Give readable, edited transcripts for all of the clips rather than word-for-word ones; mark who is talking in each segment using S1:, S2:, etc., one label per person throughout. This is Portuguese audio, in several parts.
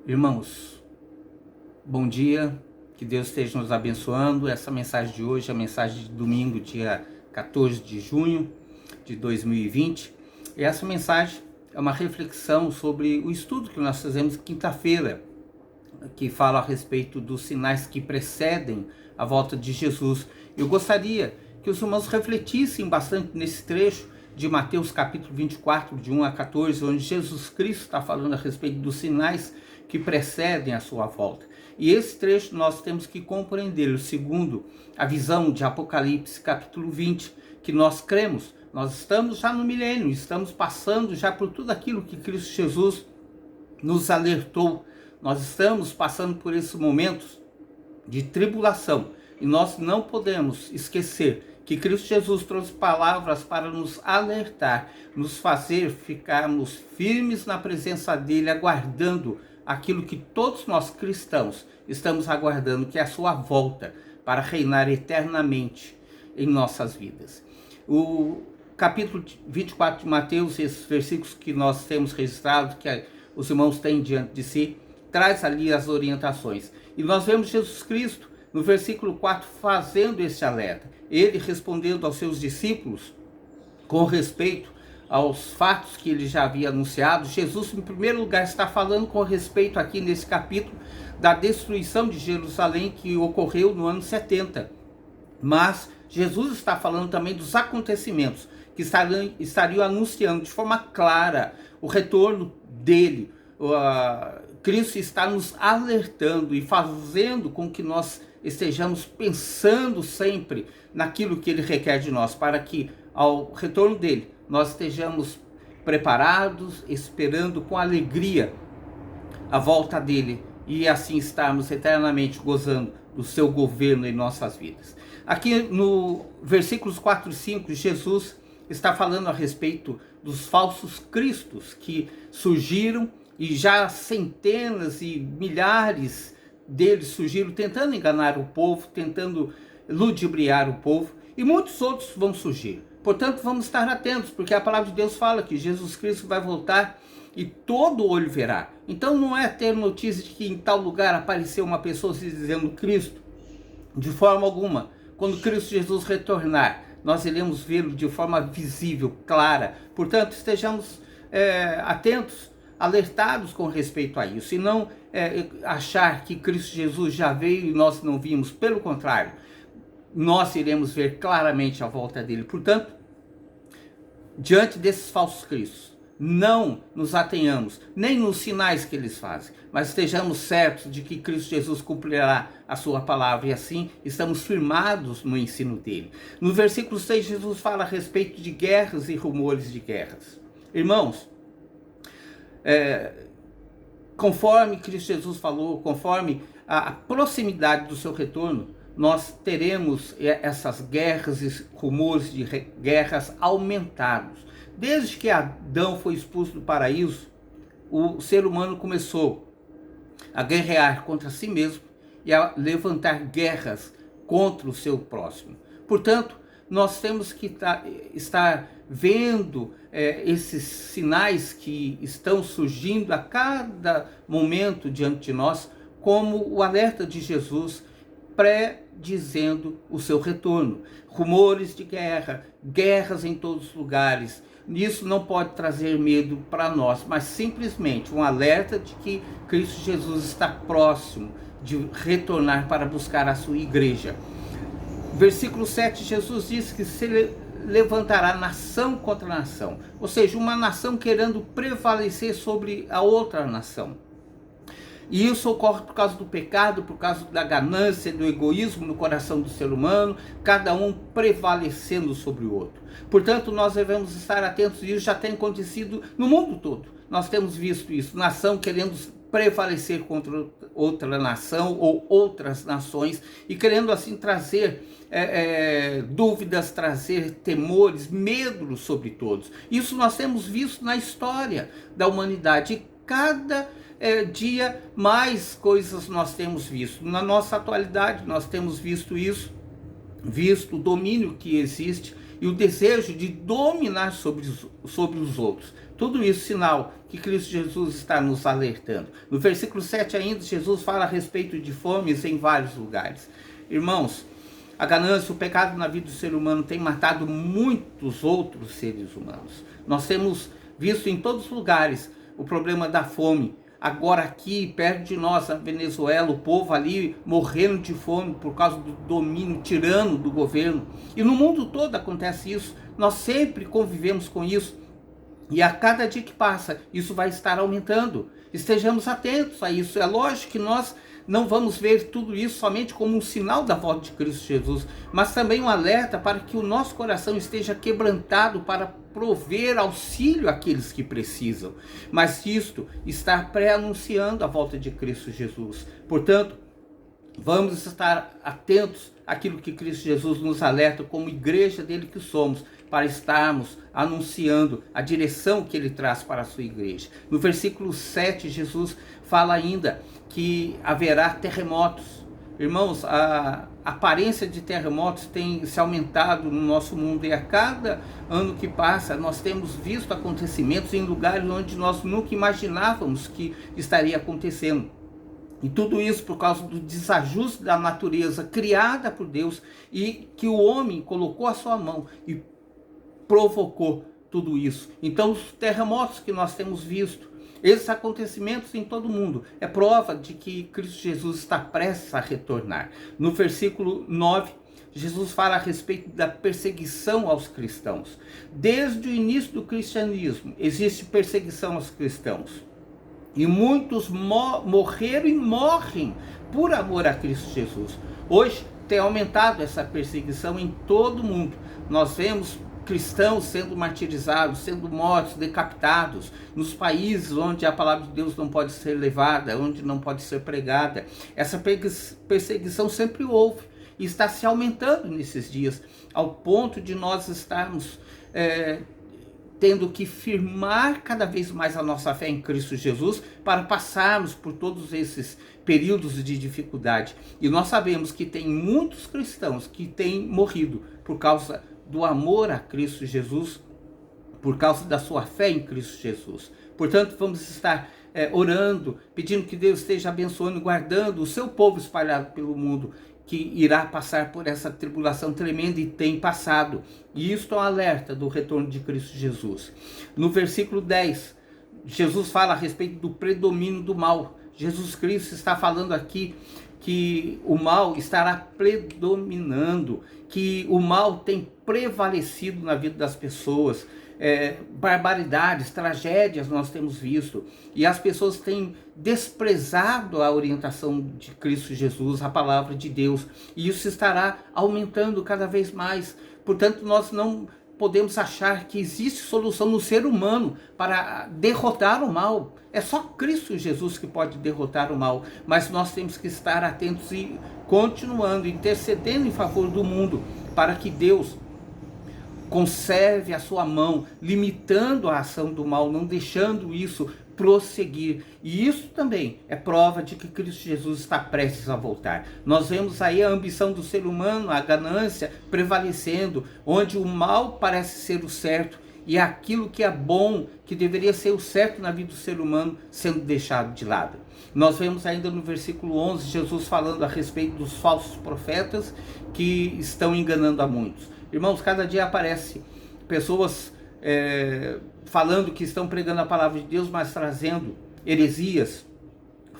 S1: Irmãos, bom dia, que Deus esteja nos abençoando. Essa mensagem de hoje é a mensagem de domingo, dia 14 de junho de 2020. E essa mensagem é uma reflexão sobre o estudo que nós fizemos quinta-feira, que fala a respeito dos sinais que precedem a volta de Jesus. Eu gostaria que os irmãos refletissem bastante nesse trecho de Mateus capítulo 24, de 1 a 14, onde Jesus Cristo está falando a respeito dos sinais que precedem a sua volta. E esse trecho nós temos que compreender, segundo a visão de Apocalipse capítulo 20, que nós cremos. Nós estamos já no milênio, estamos passando já por tudo aquilo que Cristo Jesus nos alertou. Nós estamos passando por esses momentos de tribulação e nós não podemos esquecer que Cristo Jesus trouxe palavras para nos alertar, nos fazer ficarmos firmes na presença dele, aguardando aquilo que todos nós cristãos estamos aguardando, que é a sua volta para reinar eternamente em nossas vidas. O capítulo 24 de Mateus, esses versículos que nós temos registrado, que os irmãos têm diante de si, traz ali as orientações. E nós vemos Jesus Cristo, no versículo 4, fazendo esse alerta. Ele respondendo aos seus discípulos com respeito aos fatos que ele já havia anunciado. Jesus, em primeiro lugar, está falando com respeito aqui nesse capítulo da destruição de Jerusalém que ocorreu no ano 70. Mas Jesus está falando também dos acontecimentos que estariam anunciando de forma clara o retorno dele. Cristo está nos alertando e fazendo com que nós estejamos pensando sempre naquilo que ele requer de nós, para que ao retorno dele nós estejamos preparados, esperando com alegria a volta dele e assim estarmos eternamente gozando do seu governo em nossas vidas. Aqui no versículos 4 e 5, Jesus está falando a respeito dos falsos cristos que surgiram, e já centenas e milhares deles surgiram tentando enganar o povo, tentando ludibriar o povo, e muitos outros vão surgir. Portanto, vamos estar atentos, porque a palavra de Deus fala que Jesus Cristo vai voltar e todo olho verá. Então não é ter notícia de que em tal lugar apareceu uma pessoa se dizendo Cristo. De forma alguma. Quando Cristo Jesus retornar, nós iremos vê-lo de forma visível, clara. Portanto, estejamos atentos, alertados com respeito a isso, e não achar que Cristo Jesus já veio e nós não vimos. Pelo contrário, nós iremos ver claramente a volta dele. Portanto, diante desses falsos cristos, não nos atenhamos nem nos sinais que eles fazem, mas estejamos certos de que Cristo Jesus cumprirá a sua palavra, e assim estamos firmados no ensino dele. No versículo 6, Jesus fala a respeito de guerras e rumores de guerras. Irmãos, conforme Cristo Jesus falou, conforme a proximidade do seu retorno, nós teremos essas guerras e rumores de guerras aumentados. Desde que Adão foi expulso do paraíso, o ser humano começou a guerrear contra si mesmo e a levantar guerras contra o seu próximo. Portanto, nós temos que estar vendo esses sinais que estão surgindo a cada momento diante de nós, como o alerta de Jesus pré-dizendo o seu retorno. Rumores de guerra, guerras em todos os lugares. Isso não pode trazer medo para nós, mas simplesmente um alerta de que Cristo Jesus está próximo de retornar para buscar a sua igreja. Versículo 7, Jesus diz que se levantará nação contra nação, ou seja, uma nação querendo prevalecer sobre a outra nação. E isso ocorre por causa do pecado, por causa da ganância, do egoísmo no coração do ser humano, cada um prevalecendo sobre o outro. Portanto, nós devemos estar atentos, e isso já tem acontecido no mundo todo. Nós temos visto isso, nação querendo prevalecer contra outra nação ou outras nações, e querendo assim trazer dúvidas, trazer temores, medos sobre todos. Isso nós temos visto na história da humanidade, e cada dia mais coisas nós temos visto. Na nossa atualidade nós temos visto isso, visto o domínio que existe e o desejo de dominar sobre os outros. Tudo isso sinal que Cristo Jesus está nos alertando. No versículo 7 ainda, Jesus fala a respeito de fomes em vários lugares. Irmãos, a ganância, o pecado na vida do ser humano tem matado muitos outros seres humanos. Nós temos visto em todos os lugares o problema da fome. Agora aqui, perto de nós, na Venezuela, o povo ali morrendo de fome por causa do domínio tirano do governo. E no mundo todo acontece isso. Nós sempre convivemos com isso. E a cada dia que passa, isso vai estar aumentando. Estejamos atentos a isso. É lógico que nós não vamos ver tudo isso somente como um sinal da volta de Cristo Jesus, mas também um alerta para que o nosso coração esteja quebrantado para prover auxílio àqueles que precisam. Mas isto está pré-anunciando a volta de Cristo Jesus. Portanto, vamos estar atentos àquilo que Cristo Jesus nos alerta como igreja dele que somos, para estarmos anunciando a direção que ele traz para a sua igreja. No versículo 7, Jesus fala ainda que haverá terremotos. Irmãos, a aparência de terremotos tem se aumentado no nosso mundo e a cada ano que passa nós temos visto acontecimentos em lugares onde nós nunca imaginávamos que estaria acontecendo. E tudo isso por causa do desajuste da natureza criada por Deus e que o homem colocou a sua mão e provocou tudo isso. Então os terremotos que nós temos visto, esses acontecimentos em todo o mundo, é prova de que Cristo Jesus está prestes a retornar. No versículo 9, Jesus fala a respeito da perseguição aos cristãos. Desde o início do cristianismo existe perseguição aos cristãos. E muitos morreram e morrem por amor a Cristo Jesus. Hoje tem aumentado essa perseguição em todo o mundo. Nós vemos cristãos sendo martirizados, sendo mortos, decapitados, nos países onde a palavra de Deus não pode ser levada, onde não pode ser pregada. Essa perseguição sempre houve e está se aumentando nesses dias, ao ponto de nós estarmos tendo que firmar cada vez mais a nossa fé em Cristo Jesus para passarmos por todos esses períodos de dificuldade. E nós sabemos que tem muitos cristãos que têm morrido por causa do amor a Cristo Jesus, por causa da sua fé em Cristo Jesus. Portanto, vamos estar orando, pedindo que Deus esteja abençoando e guardando o seu povo espalhado pelo mundo, que irá passar por essa tribulação tremenda e tem passado. E isto é um alerta do retorno de Cristo Jesus. No versículo 10, Jesus fala a respeito do predomínio do mal. Jesus Cristo está falando aqui que o mal estará predominando, que o mal tem prevalecido na vida das pessoas. Barbaridades, tragédias nós temos visto, e as pessoas têm desprezado a orientação de Cristo Jesus, a palavra de Deus, e isso estará aumentando cada vez mais. Portanto, nós não podemos achar que existe solução no ser humano para derrotar o mal. É só Cristo Jesus que pode derrotar o mal, mas nós temos que estar atentos e continuando, intercedendo em favor do mundo, para que Deus conserve a sua mão, limitando a ação do mal, não deixando isso prosseguir. E isso também é prova de que Cristo Jesus está prestes a voltar. Nós vemos aí a ambição do ser humano, a ganância prevalecendo, onde o mal parece ser o certo e aquilo que é bom, que deveria ser o certo na vida do ser humano, sendo deixado de lado. Nós vemos ainda no versículo 11, Jesus falando a respeito dos falsos profetas que estão enganando a muitos. Irmãos, cada dia aparece pessoas falando que estão pregando a palavra de Deus, mas trazendo heresias,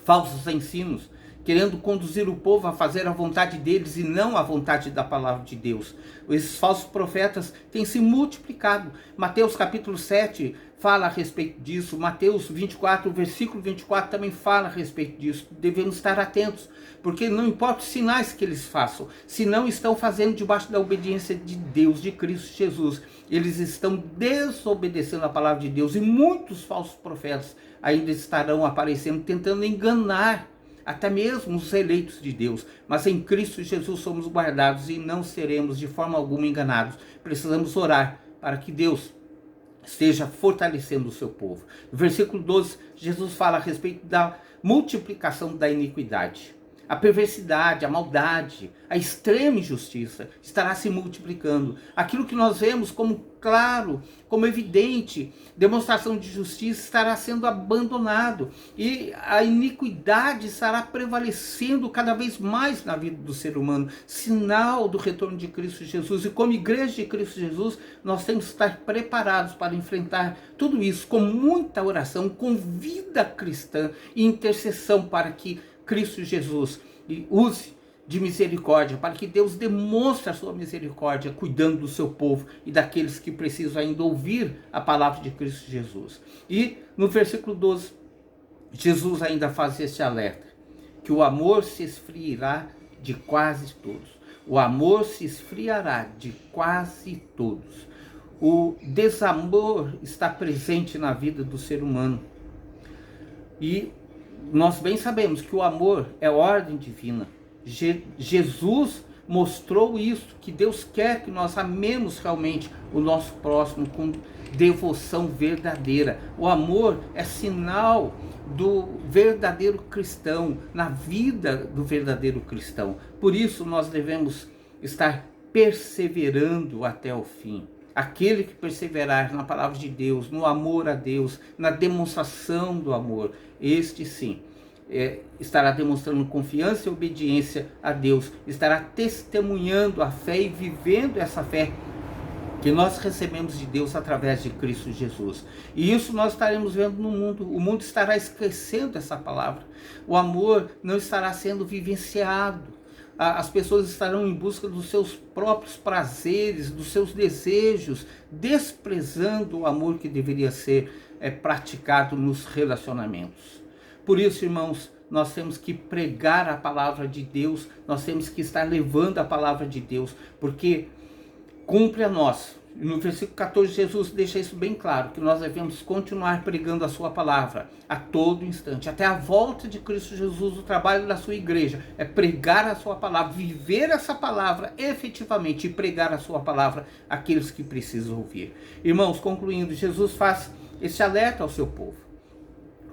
S1: falsos ensinos, querendo conduzir o povo a fazer a vontade deles e não a vontade da palavra de Deus. Esses falsos profetas têm se multiplicado. Mateus capítulo 7 fala a respeito disso. Mateus 24, versículo 24 também fala a respeito disso. Devemos estar atentos, porque não importa os sinais que eles façam, se não estão fazendo debaixo da obediência de Deus, de Cristo Jesus, eles estão desobedecendo a palavra de Deus, e muitos falsos profetas ainda estarão aparecendo, tentando enganar até mesmo os eleitos de Deus. Mas em Cristo Jesus somos guardados e não seremos de forma alguma enganados. Precisamos orar para que Deus esteja fortalecendo o seu povo. No versículo 12, Jesus fala a respeito da multiplicação da iniquidade. a perversidade, a maldade, a extrema injustiça estará se multiplicando. Aquilo que nós vemos como claro, como evidente, demonstração de justiça estará sendo abandonado e a iniquidade estará prevalecendo cada vez mais na vida do ser humano, sinal do retorno de Cristo Jesus. E como igreja de Cristo Jesus, nós temos que estar preparados para enfrentar tudo isso com muita oração, com vida cristã e intercessão para que Cristo Jesus use de misericórdia, para que Deus demonstre a sua misericórdia, cuidando do seu povo e daqueles que precisam ainda ouvir a palavra de Cristo Jesus. E no versículo 12, Jesus ainda faz este alerta, que o amor se esfriará de quase todos. O amor se esfriará de quase todos. O desamor está presente na vida do ser humano. E nós bem sabemos que o amor é ordem divina. Jesus mostrou isso, que Deus quer que nós amemos realmente o nosso próximo com devoção verdadeira. O amor é sinal do verdadeiro cristão, na vida do verdadeiro cristão. Por isso nós devemos estar perseverando até o fim. Aquele que perseverar na palavra de Deus, no amor a Deus, na demonstração do amor, este sim, estará demonstrando confiança e obediência a Deus, estará testemunhando a fé e vivendo essa fé que nós recebemos de Deus através de Cristo Jesus. E isso nós estaremos vendo no mundo. O mundo estará esquecendo essa palavra. O amor não estará sendo vivenciado. As pessoas estarão em busca dos seus próprios prazeres, dos seus desejos, desprezando o amor que deveria ser praticado nos relacionamentos. Por isso, irmãos, nós temos que pregar a palavra de Deus, nós temos que estar levando a palavra de Deus, porque cumpre a nós. No versículo 14, Jesus deixa isso bem claro, que nós devemos continuar pregando a sua palavra a todo instante, até a volta de Cristo Jesus. O trabalho da sua igreja é pregar a sua palavra, viver essa palavra efetivamente e pregar a sua palavra àqueles que precisam ouvir. Irmãos, concluindo, Jesus faz esse alerta ao seu povo,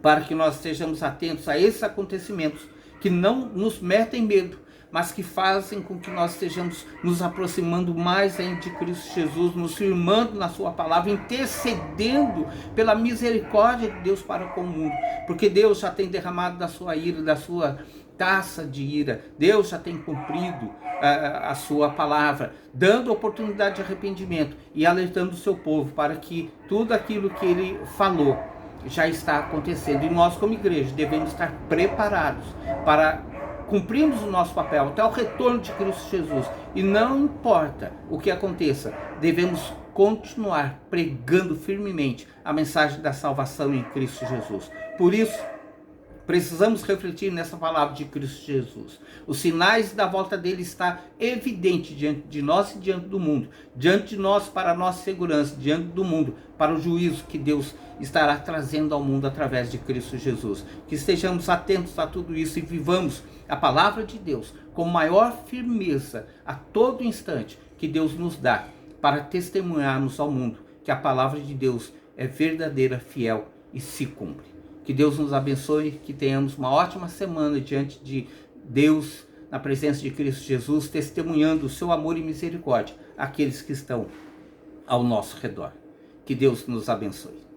S1: para que nós estejamos atentos a esses acontecimentos que não nos metem medo, mas que fazem com que nós estejamos nos aproximando mais ainda de Cristo Jesus, nos firmando na sua palavra, intercedendo pela misericórdia de Deus para com o mundo, porque Deus já tem derramado da sua ira, da sua taça de ira. Deus já tem cumprido a sua palavra, dando oportunidade de arrependimento e alertando o seu povo para que tudo aquilo que ele falou já está acontecendo. E nós, como igreja, devemos estar preparados para cumprirmos o nosso papel até o retorno de Cristo Jesus. E não importa o que aconteça, devemos continuar pregando firmemente a mensagem da salvação em Cristo Jesus. Por isso, precisamos refletir nessa palavra de Cristo Jesus. Os sinais da volta dele está evidente diante de nós e diante do mundo. Diante de nós para a nossa segurança, diante do mundo para o juízo que Deus estará trazendo ao mundo através de Cristo Jesus. Que estejamos atentos a tudo isso e vivamos a palavra de Deus com maior firmeza a todo instante que Deus nos dá para testemunharmos ao mundo que a palavra de Deus é verdadeira, fiel e se cumpre. Que Deus nos abençoe, que tenhamos uma ótima semana diante de Deus, na presença de Cristo Jesus, testemunhando o seu amor e misericórdia àqueles que estão ao nosso redor. Que Deus nos abençoe.